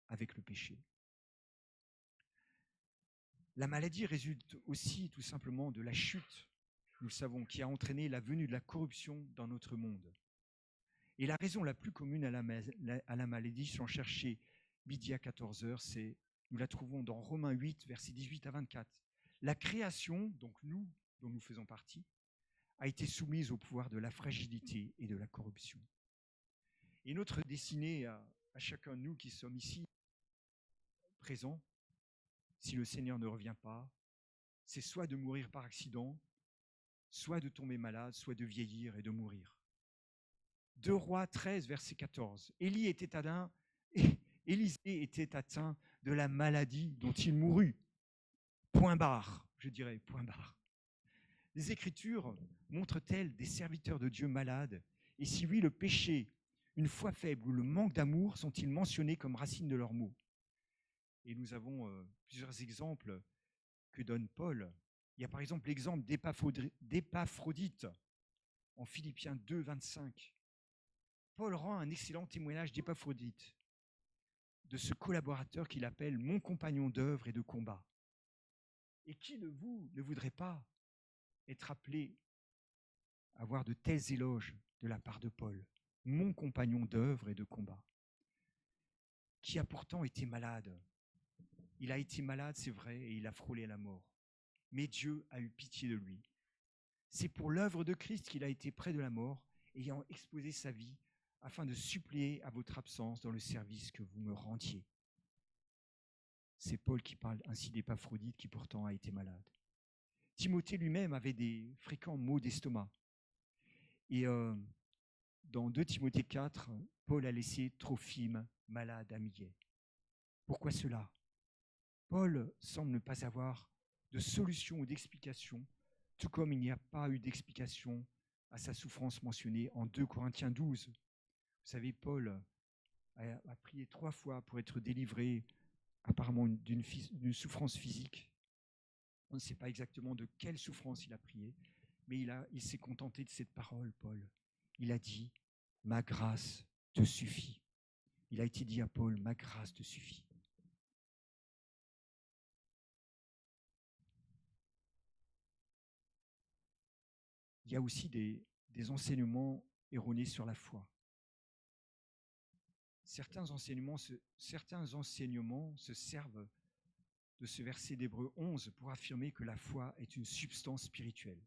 avec le péché. La maladie résulte aussi tout simplement de la chute, nous le savons, qui a entraîné la venue de la corruption dans notre monde. Et la raison la plus commune à la maladie, sans chercher midi à 14h, nous la trouvons dans Romains 8, versets 18 à 24. La création, donc nous, dont nous faisons partie, a été soumise au pouvoir de la fragilité et de la corruption. Et notre destinée à chacun de nous qui sommes ici présents, si le Seigneur ne revient pas, c'est soit de mourir par accident, soit de tomber malade, soit de vieillir et de mourir. 2 Rois 13, verset 14. Élisée était atteint de la maladie dont il mourut. Point barre, je dirais, point barre. Les Écritures montrent-elles des serviteurs de Dieu malades? Et si oui, le péché, une foi faible ou le manque d'amour sont-ils mentionnés comme racines de leurs maux? Et nous avons plusieurs exemples que donne Paul. Il y a par exemple l'exemple d'Épaphrodite en Philippiens 2, 25. Paul rend un excellent témoignage d'Épaphrodite, de ce collaborateur qu'il appelle « mon compagnon d'œuvre et de combat ». Et qui de vous ne voudrait pas être appelé avoir de tels éloges de la part de Paul, mon compagnon d'œuvre et de combat, qui a pourtant été malade. Il a été malade, c'est vrai, et il a frôlé la mort. Mais Dieu a eu pitié de lui. C'est pour l'œuvre de Christ qu'il a été près de la mort, ayant exposé sa vie afin de suppléer à votre absence dans le service que vous me rendiez. C'est Paul qui parle ainsi d'Épaphrodite qui pourtant a été malade. Timothée lui-même avait des fréquents maux d'estomac. Et dans 2 Timothée 4, Paul a laissé Trophime malade à Milet. Pourquoi cela? Paul semble ne pas avoir de solution ou d'explication, tout comme il n'y a pas eu d'explication à sa souffrance mentionnée en 2 Corinthiens 12. Vous savez, Paul a prié 3 fois pour être délivré apparemment d'une souffrance physique. On ne sait pas exactement de quelle souffrance il a prié, mais il s'est contenté de cette parole, Paul. Il a dit, ma grâce te suffit. Il a été dit à Paul, ma grâce te suffit. Il y a aussi des enseignements erronés sur la foi. Certains enseignements se servent de ce verset d'Hébreux 11 pour affirmer que la foi est une substance spirituelle.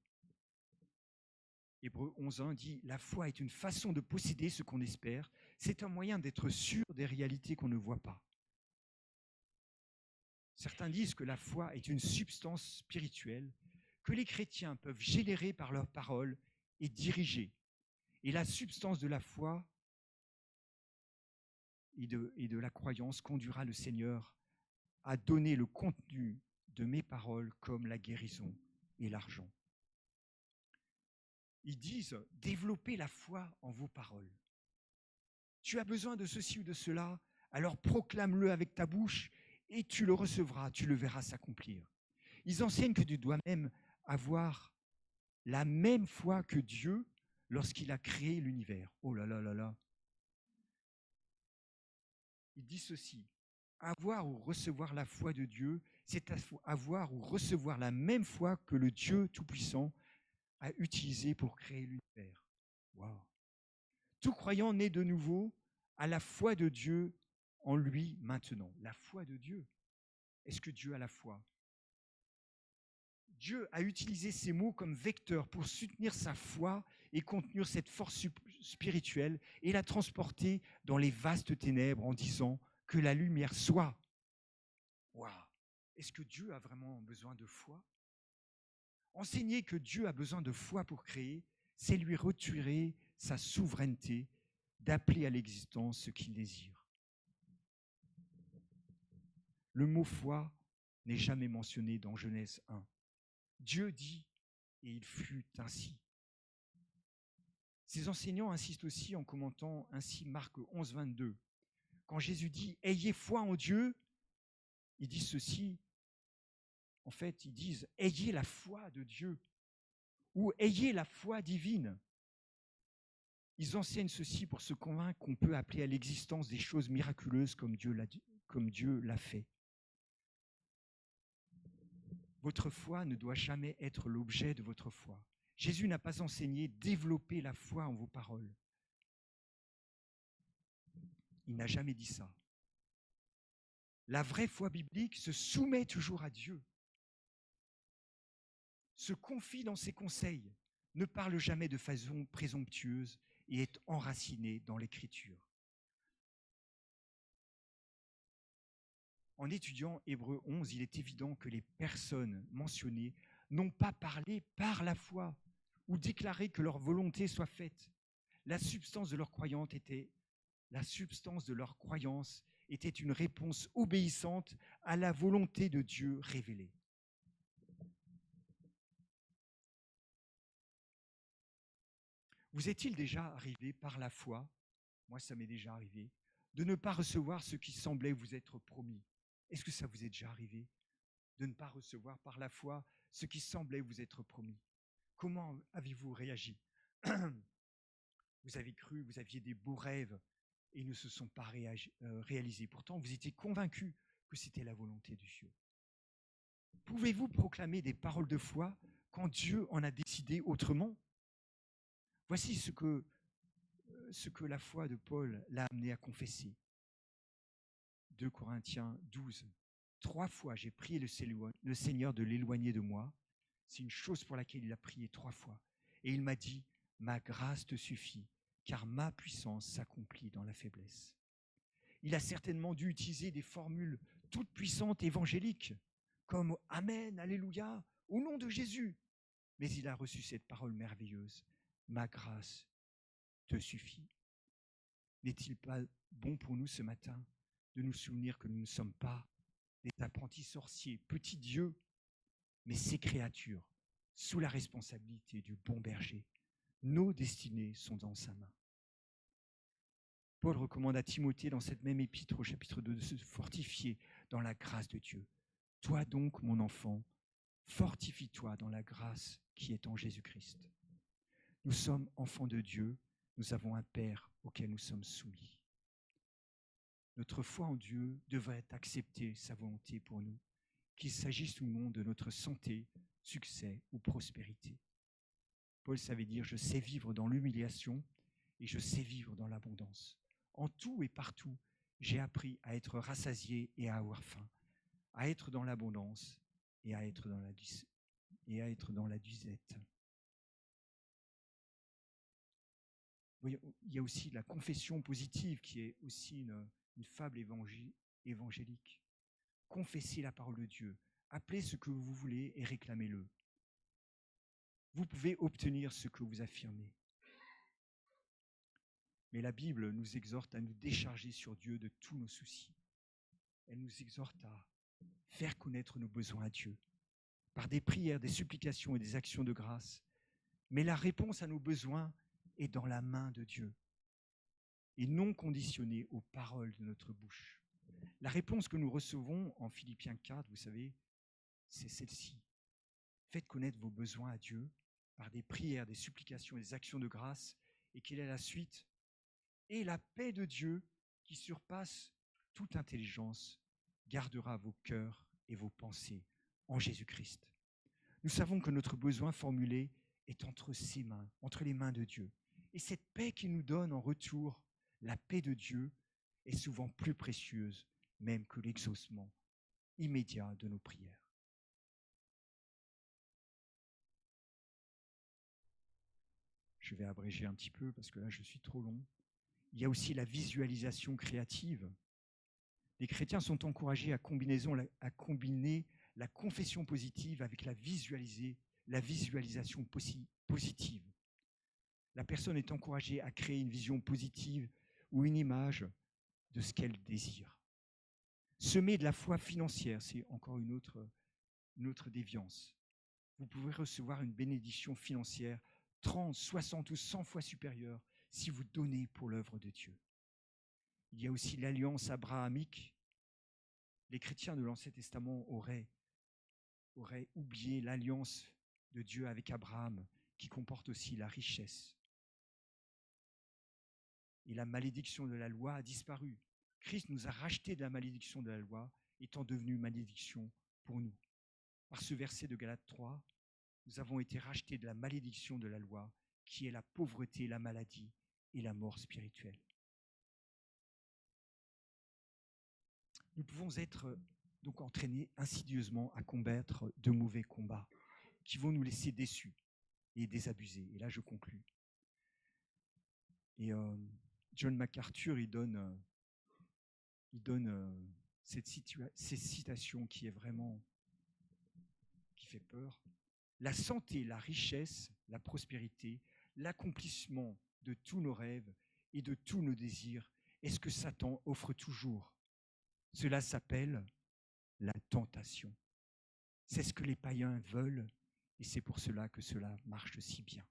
Hébreux 11.1 dit « La foi est une façon de posséder ce qu'on espère. C'est un moyen d'être sûr des réalités qu'on ne voit pas. » Certains disent que la foi est une substance spirituelle que les chrétiens peuvent générer par leurs paroles et diriger. Et la substance de la foi et de la croyance conduira le Seigneur à donner le contenu de mes paroles comme la guérison et l'argent. Ils disent « Développez la foi en vos paroles. Tu as besoin de ceci ou de cela, alors proclame-le avec ta bouche et tu le recevras, tu le verras s'accomplir. » Ils enseignent que tu dois même avoir la même foi que Dieu lorsqu'il a créé l'univers. Oh là là là là. Ils disent ceci, avoir ou recevoir la foi de Dieu, c'est avoir ou recevoir la même foi que le Dieu Tout-Puissant a utilisé pour créer l'univers. Wow. Tout croyant né de nouveau a la foi de Dieu en lui maintenant. La foi de Dieu. Est-ce que Dieu a la foi? Dieu a utilisé ces mots comme vecteur pour soutenir sa foi et contenir cette force spirituelle et la transporter dans les vastes ténèbres en disant que la lumière soit. Waouh! Est-ce que Dieu a vraiment besoin de foi? Enseigner que Dieu a besoin de foi pour créer, c'est lui retirer sa souveraineté d'appeler à l'existence ce qu'il désire. Le mot foi n'est jamais mentionné dans Genèse 1. Dieu dit, et il fut ainsi. Ces enseignants insistent aussi en commentant ainsi Marc 11, 22. Quand Jésus dit « Ayez foi en Dieu », ils disent ceci. En fait, ils disent « Ayez la foi de Dieu » ou « Ayez la foi divine ». Ils enseignent ceci pour se convaincre qu'on peut appeler à l'existence des choses miraculeuses comme Dieu l'a fait. Votre foi ne doit jamais être l'objet de votre foi. Jésus n'a pas enseigné « développer la foi en vos paroles ». Il n'a jamais dit ça. La vraie foi biblique se soumet toujours à Dieu, se confie dans ses conseils, ne parle jamais de façon présomptueuse et est enracinée dans l'Écriture. En étudiant Hébreux 11, il est évident que les personnes mentionnées n'ont pas parlé par la foi ou déclaré que leur volonté soit faite. La substance de leur croyance était une réponse obéissante à la volonté de Dieu révélée. Vous est-il déjà arrivé par la foi, moi ça m'est déjà arrivé, de ne pas recevoir ce qui semblait vous être promis? Est-ce que ça vous est déjà arrivé de ne pas recevoir par la foi ce qui semblait vous être promis? Comment avez-vous réagi? Vous avez cru, vous aviez des beaux rêves et ils ne se sont pas réalisés. Pourtant, vous étiez convaincu que c'était la volonté de Dieu. Pouvez-vous proclamer des paroles de foi quand Dieu en a décidé autrement? Voici ce que la foi de Paul l'a amené à confesser. 2 Corinthiens 12. 3 fois, j'ai prié le Seigneur de l'éloigner de moi. C'est une chose pour laquelle il a prié 3 fois. Et il m'a dit, ma grâce te suffit, car ma puissance s'accomplit dans la faiblesse. Il a certainement dû utiliser des formules toutes puissantes évangéliques, comme Amen, Alléluia, au nom de Jésus. Mais il a reçu cette parole merveilleuse, ma grâce te suffit. N'est-il pas bon pour nous ce matin de nous souvenir que nous ne sommes pas des apprentis sorciers, petits dieux, mais ces créatures, sous la responsabilité du bon berger. Nos destinées sont dans sa main. Paul recommande à Timothée dans cette même épître au chapitre 2 de se fortifier dans la grâce de Dieu. Toi donc, mon enfant, fortifie-toi dans la grâce qui est en Jésus-Christ. Nous sommes enfants de Dieu, nous avons un Père auquel nous sommes soumis. Notre foi en Dieu devrait accepter sa volonté pour nous, qu'il s'agisse ou non de notre santé, succès ou prospérité. Paul savait dire « Je sais vivre dans l'humiliation et je sais vivre dans l'abondance. En tout et partout, j'ai appris à être rassasié et à avoir faim, à être dans l'abondance et à être dans la disette. » Il y a aussi la confession positive qui est aussi une fable évangélique. Confessez la parole de Dieu, appelez ce que vous voulez et réclamez-le. Vous pouvez obtenir ce que vous affirmez. Mais la Bible nous exhorte à nous décharger sur Dieu de tous nos soucis. Elle nous exhorte à faire connaître nos besoins à Dieu par des prières, des supplications et des actions de grâce. Mais la réponse à nos besoins est dans la main de Dieu et non conditionnée aux paroles de notre bouche. La réponse que nous recevons en Philippiens 4, vous savez, c'est celle-ci. Faites connaître vos besoins à Dieu par des prières, des supplications et des actions de grâce. Et quelle est la suite? Et la paix de Dieu, qui surpasse toute intelligence, gardera vos cœurs et vos pensées en Jésus-Christ. Nous savons que notre besoin formulé est entre ses mains, entre les mains de Dieu. Et cette paix qu'il nous donne en retour, la paix de Dieu, est souvent plus précieuse même que l'exaucement immédiat de nos prières. Je vais abréger un petit peu parce que là je suis trop long. Il y a aussi la visualisation créative. Les chrétiens sont encouragés à combiner la confession positive avec la visualisation positive. La personne est encouragée à créer une vision positive ou une image de ce qu'elle désire. Semer de la foi financière, c'est encore une autre déviance. Vous pouvez recevoir une bénédiction financière 30, 60 ou 100 fois supérieure si vous donnez pour l'œuvre de Dieu. Il y a aussi l'alliance abrahamique. Les chrétiens de l'Ancien Testament auraient oublié l'alliance de Dieu avec Abraham, qui comporte aussi la richesse. Et la malédiction de la loi a disparu. Christ nous a rachetés de la malédiction de la loi, étant devenu malédiction pour nous. Par ce verset de Galates 3, nous avons été rachetés de la malédiction de la loi, qui est la pauvreté, la maladie et la mort spirituelle. Nous pouvons être donc entraînés insidieusement à combattre de mauvais combats qui vont nous laisser déçus et désabusés. Et là, je conclus. Et John MacArthur, il donne cette citation qui est vraiment, qui fait peur. La santé, la richesse, la prospérité, l'accomplissement de tous nos rêves et de tous nos désirs est ce que Satan offre toujours. Cela s'appelle la tentation. C'est ce que les païens veulent et c'est pour cela que cela marche si bien.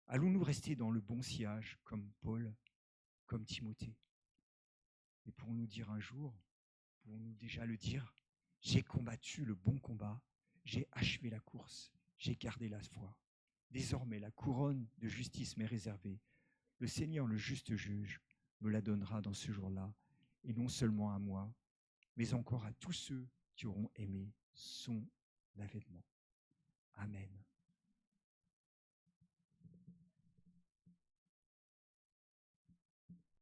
Allons-nous rester dans le bon sillage comme Paul, comme Timothée? Et pourrons-nous dire un jour, pourrons-nous déjà le dire, j'ai combattu le bon combat, j'ai achevé la course, j'ai gardé la foi. Désormais, la couronne de justice m'est réservée. Le Seigneur, le juste juge, me la donnera dans ce jour-là, et non seulement à moi, mais encore à tous ceux qui auront aimé son avènement. Amen.